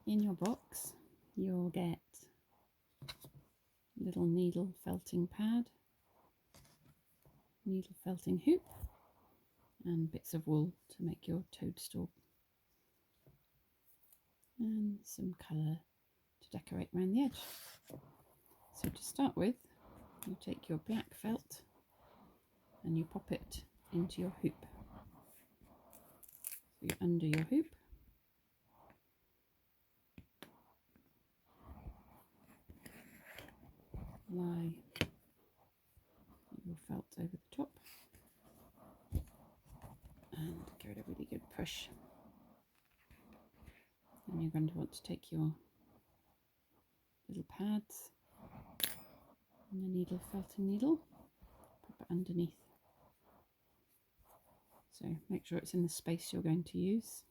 In your box you'll get a little needle felting pad, needle felting hoop, and bits of wool to make your toadstool, and some colour to decorate around the edge. So to start with, you take your black felt and you pop it into your hoop. So you're under your hoop, lie your felt over the top and give it a really good push. And you're going to want to take your little pads and the needle felting needle, pop it underneath. So make sure it's in the space you're going to use.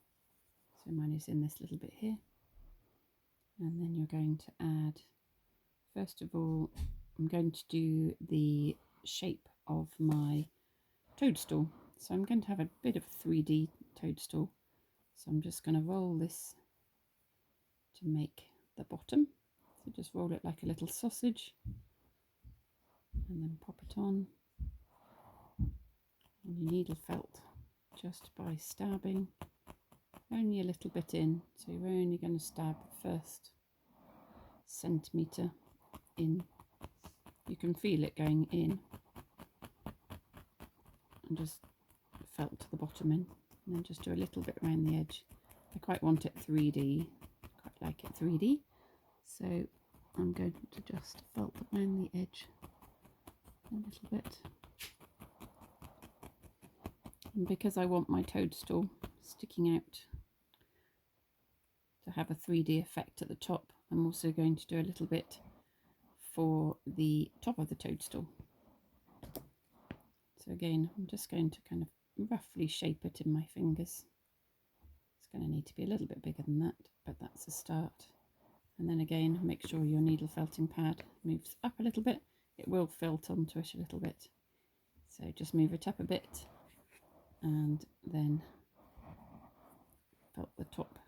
So mine is in this little bit here. And then you're going to add, first of all, I'm going to do the shape of my toadstool. So I'm going to have a bit of a 3D toadstool. So I'm just going to roll this to make the bottom. So just roll it like a little sausage and then pop it on. And your needle felt just by stabbing only a little bit in. So you're only going to stab the first centimetre in. You can feel it going in, and just felt to the bottom in, and then just do a little bit around the edge. I quite want it 3D, quite like it 3D, so I'm going to just felt around the edge a little bit. And because I want my toadstool sticking out to have a 3D effect at the top, I'm also going to do a little bit for the top of the toadstool. So again, I'm just going to kind of roughly shape it in my fingers. It's going to need to be a little bit bigger than that, but that's a start. And then again, make sure your needle felting pad moves up a little bit. It will felt onto it a little bit. So just move it up a bit and then felt the top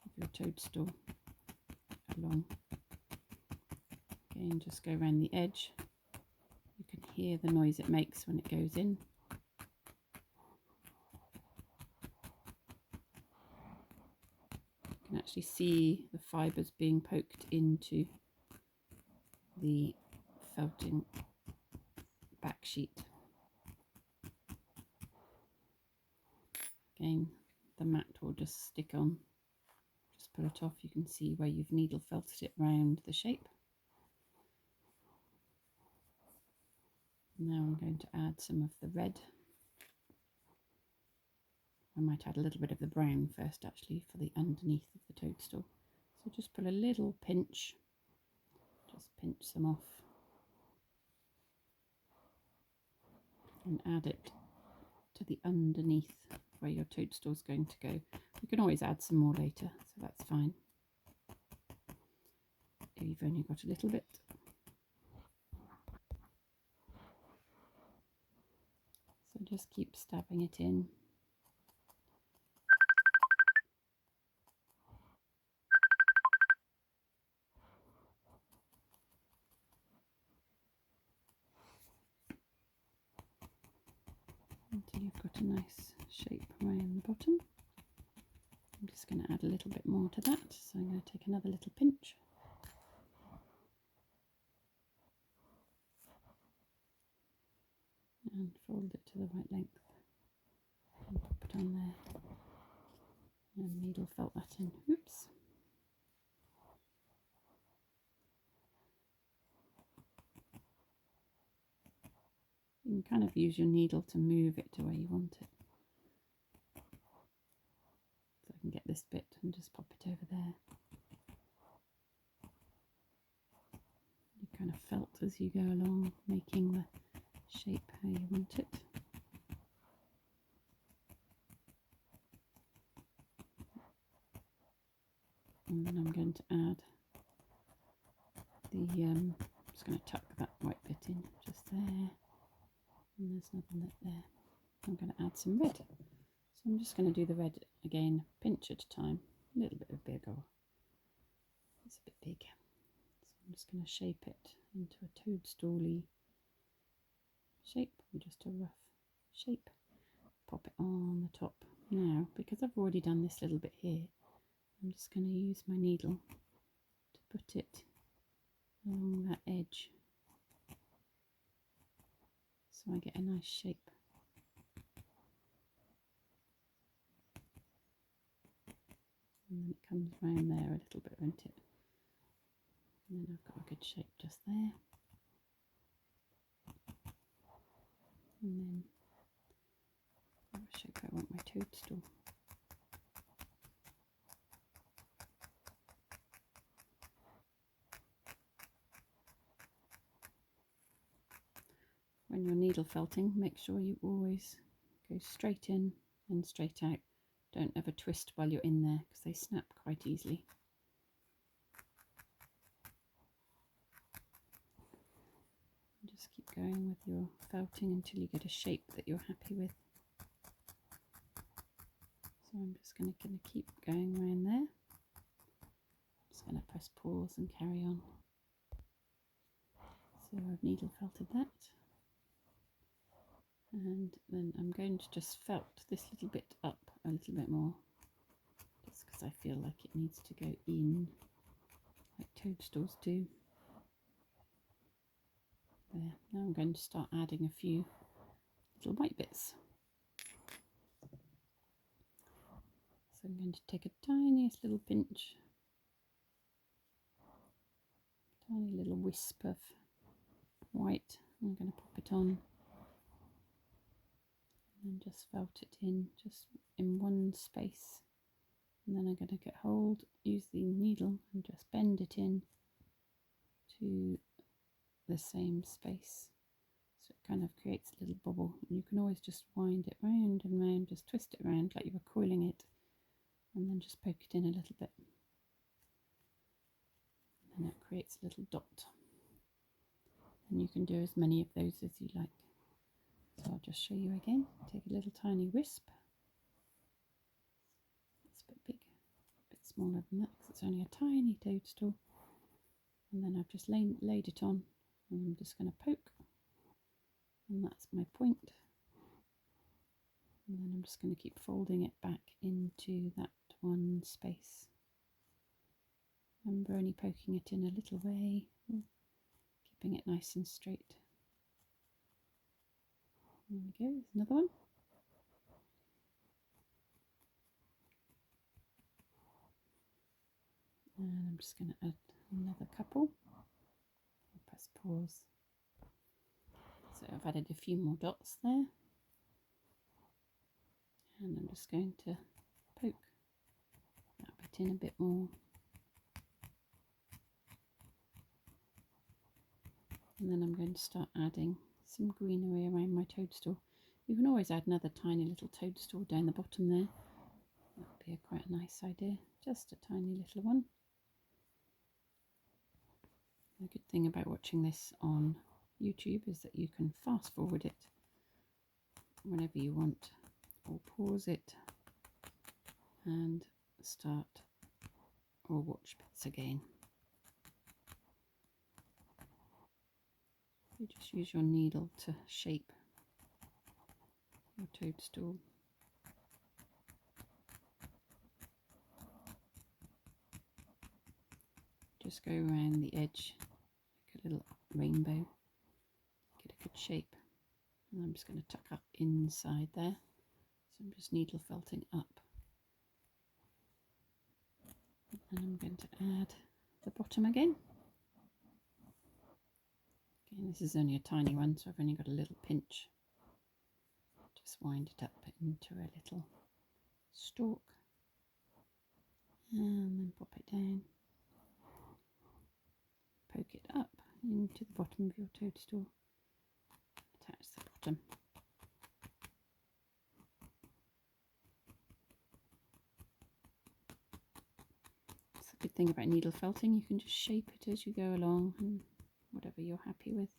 of your toadstool along. Again, just go around the edge. You can hear the noise it makes when it goes in. You can actually see the fibres being poked into the felting back sheet. Again, the mat will just stick on. Just pull it off. You can see where you've needle felted it round the shape. Now I'm going to add some of the red. I might add a little bit of the brown first, actually, for the underneath of the toadstool. So just put a little pinch, just pinch some off and add it to the underneath where your toadstool is going to go. You can always add some more later, so that's fine. If you've only got a little bit. So just keep stabbing it in. Until you've got a nice shape around the bottom. I'm just going to add a little bit more to that, so I'm going to take another little pinch. And fold it to the right length and pop it on there, and needle felt that in. Oops. You can kind of use your needle to move it to where you want it. So I can get this bit and just pop it over there. You kind of felt as you go along, making the shape how you want it. And then I'm going to add the, I'm just going to tuck that white bit in just there, and there's another bit there. I'm going to add some red. So I'm just going to do the red again, pinch at a time, a little bit bigger. It's a bit big. So I'm just going to shape it into a toadstooly shape, or just a rough shape. Pop it on the top. Now, because I've already done this little bit here, I'm just going to use my needle to put it along that edge so I get a nice shape. And then it comes round there a little bit, won't it? And then I've got a good shape just there. And then what shape I want my toadstool. When you're needle felting, make sure you always go straight in and straight out. Don't ever twist while you're in there because they snap quite easily. And just keep going with your felting until you get a shape that you're happy with. So I'm just going to keep going around there. Just going to press pause and carry on. So I've needle felted that. And then I'm going to just felt this little bit up a little bit more, just because I feel like it needs to go in like toadstools do. There. Now I'm going to start adding a few little white bits. So I'm going to take a tiniest little pinch, tiny little wisp of white. I'm going to pop it on and just felt it in, just in one space. And then I'm going to get hold, use the needle and just bend it in to the same space. So it kind of creates a little bubble. And you can always just wind it round and round, just twist it around like you were coiling it, and then just poke it in a little bit. And it creates a little dot. And you can do as many of those as you like. So I'll just show you again. Take a little tiny wisp. It's a bit big, a bit smaller than that because it's only a tiny toadstool. And then I've just laid it on, and I'm just going to poke. And that's my point. And then I'm just going to keep folding it back into that one space. Remember, only poking it in a little way, keeping it nice and straight. There we go, there's another one. And I'm just going to add another couple. I'll press pause. So I've added a few more dots there. And I'm just going to poke that bit in a bit more. And then I'm going to start adding some greenery around my toadstool. You can always add another tiny little toadstool down the bottom there. That would be quite a nice idea. Just a tiny little one. The good thing about watching this on YouTube is that you can fast forward it whenever you want, or pause it and start or watch bits again. You just use your needle to shape your toadstool. Just go around the edge like a little rainbow, get a good shape. And I'm just going to tuck up inside there. So I'm just needle felting up. And I'm going to add the bottom again. Again, this is only a tiny one, so I've only got a little pinch. Just wind it up into a little stalk. And then pop it down. Poke it up into the bottom of your toadstool. Attach the bottom. It's a good thing about needle felting, you can just shape it as you go along, and whatever you're happy with,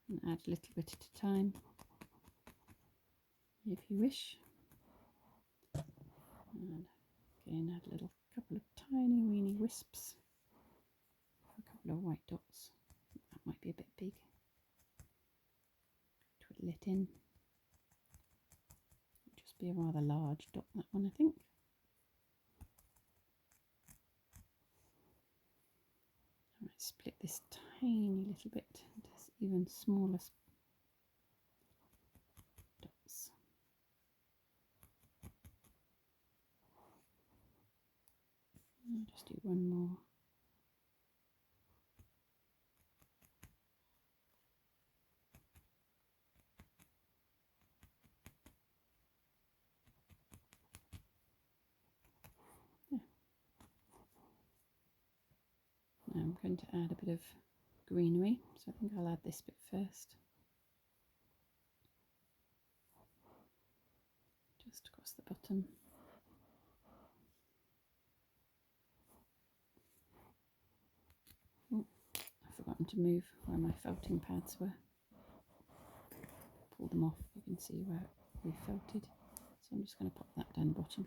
and add a little bit at a time if you wish. And Again, add a little couple of tiny weeny wisps, a couple of white dots. That might be a bit big. Twiddle it in. It'll just be a rather large dot, that one, I think. I might split this tiny little bit into even smaller dots. I'll just do one more. Yeah. Now I'm going to add a bit of greenery, so I think I'll add this bit first. Just across the bottom. Oh, I've forgotten to move where my felting pads were. Pull them off, you can see where we felted. So I'm just going to pop that down the bottom.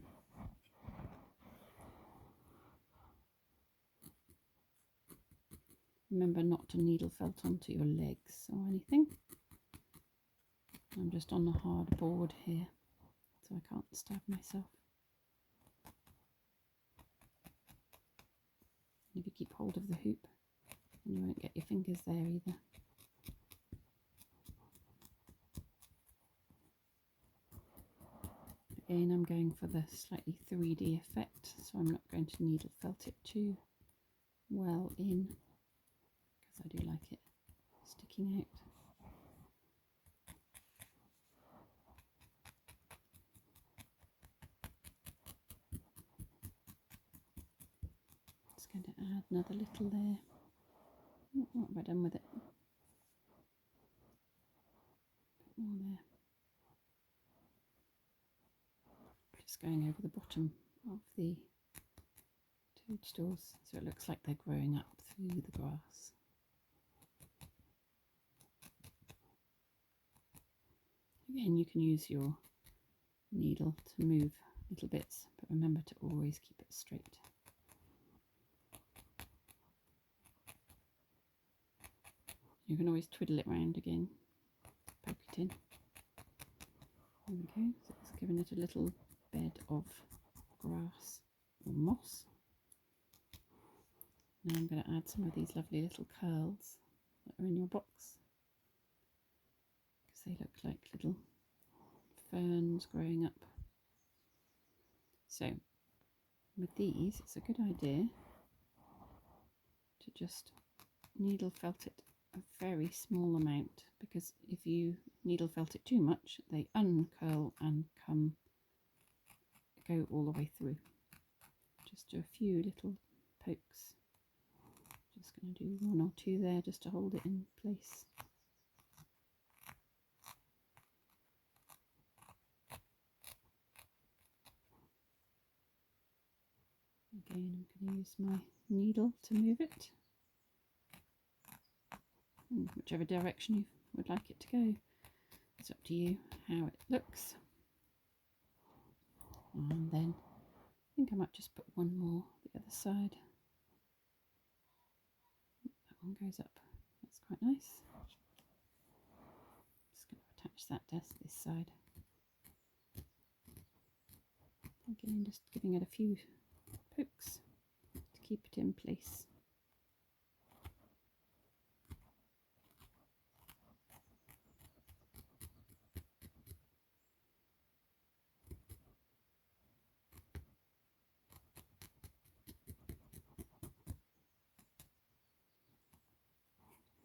Remember not to needle felt onto your legs or anything. I'm just on the hard board here, so I can't stab myself. And if you keep hold of the hoop, then you won't get your fingers there either. Again, I'm going for the slightly 3D effect, so I'm not going to needle felt it too well in, because I do like it sticking out. Just going to add another little there. What have I done with it? A bit more there. Just going over the bottom of the toadstools so it looks like they're growing up through the grass. Again, you can use your needle to move little bits, but remember to always keep it straight. You can always twiddle it round again, poke it in. There we go, so it's given it a little bed of grass or moss. Now I'm going to add some of these lovely little curls that are in your box, because they look like little ferns growing up. So with these, it's a good idea to just needle felt it a very small amount, because if you needle felt it too much, they uncurl and go all the way through. Just do a few little pokes. Just going to do one or two there just to hold it in place. Again, I'm going to use my needle to move it in whichever direction you would like it to go. It's up to you how it looks. And then I think I might just put one more the other side. That one goes up. That's quite nice. Just going to attach that to this side. Again, just giving it a few pokes to keep it in place.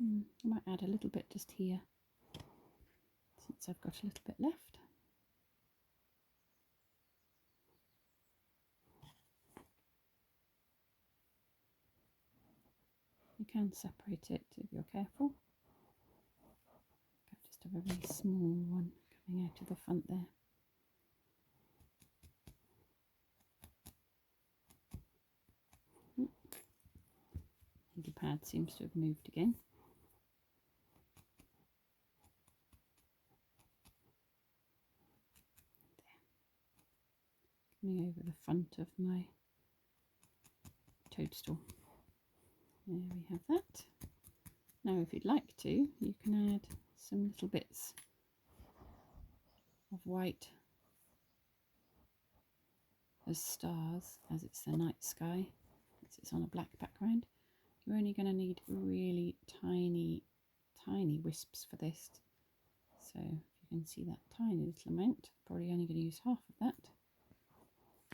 I might add a little bit just here, since I've got a little bit left. You can separate it if you're careful. I've just have a really small one coming out of the front there. The pad seems to have moved again. coming over the front of my toadstool. There we have that. Now if you'd like to, you can add some little bits of white as stars, as it's the night sky, as it's on a black background. You're only going to need really tiny wisps for this. So if you can see that tiny little amount, probably only going to use half of that.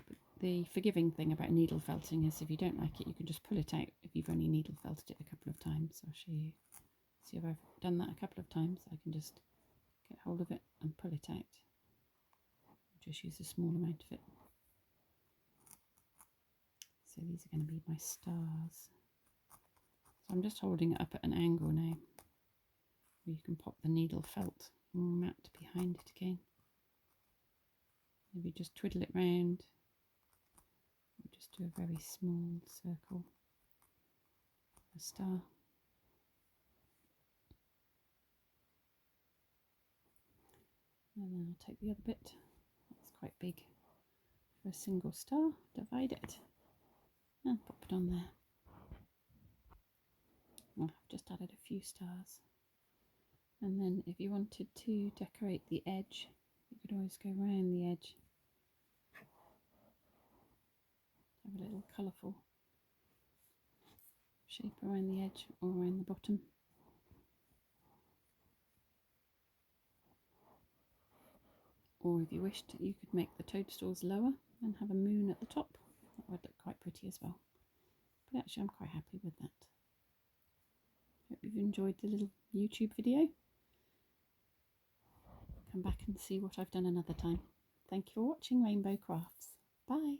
But the forgiving thing about needle felting is if you don't like it, you can just pull it out if you've only needle felted it a couple of times. I'll show you. See if I've done that a couple of times. I can just get hold of it and pull it out. Just use a small amount of it. So these are going to be my stars. So I'm just holding it up at an angle now, where you can pop the needle felt mat behind it again. Maybe just twiddle it round, or just do a very small circle, a star. And then I'll take the other bit, that's quite big for a single star, divide it and pop it on there. Well, I've just added a few stars. And then if you wanted to decorate the edge, you could always go around the edge. Have a little colourful shape around the edge or around the bottom. Or if you wished, you could make the toadstools lower and have a moon at the top. That would look quite pretty as well. But actually I'm quite happy with that. Hope you've enjoyed the little YouTube video. Come back and see what I've done another time. Thank you for watching Rainbow Crafts. Bye.